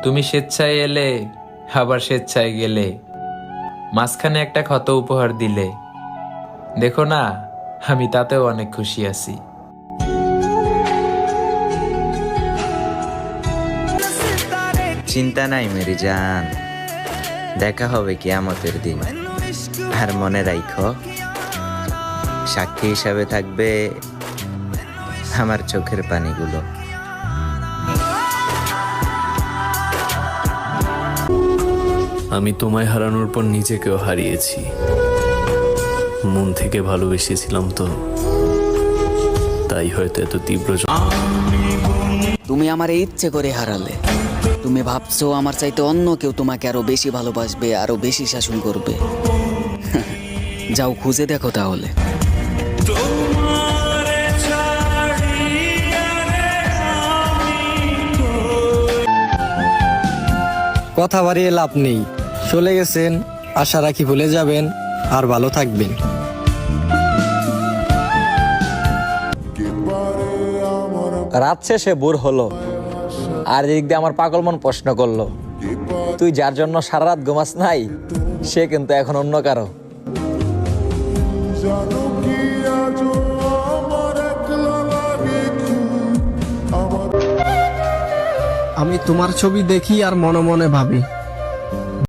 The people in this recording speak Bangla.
তুমি স্বেচ্ছায় এলে, আবার স্বেচ্ছায় গেলে, মাঝখানে একটা ক্ষত উপহার দিলে। দেখো না, আমি তাতেও অনেক খুশি আছি। চিন্তা নাই মেরি জান, দেখা হবে কিয়ামতের দিন। আর মনে রাখো, সাক্ষী হিসাবে থাকবে আমার চোখের পানিগুলো। আমি তোমায় হারানোর পর নিজেকেও হারিয়েছি। মন থেকে ভালোবেসেছিলাম তো, তাই হয়তো এত তীব্র তুমি আমার ইচ্ছে করে হারালে। তুমি ভাবছো আমার চাইতে অন্য কেউ তোমাকে আরো বেশি ভালোবাসবে, আরো বেশি শাসন করবে। যাও খুঁজে দেখো তাহলে। কথা বাড়িয়ে লাভ নেই, চলে গেছেন, আশা রাখি ভুলে যাবেন আর ভালো থাকবেন। রাত শেষে ভোর হলো, আর এদিক দিয়ে আমার পাগল মন প্রশ্ন করলো, তুই যার জন্য সারা রাত ঘুমাস নাই, সে কিন্তু এখন অন্য কারো। আমি তোমার ছবি দেখি আর মনে মনে ভাবি,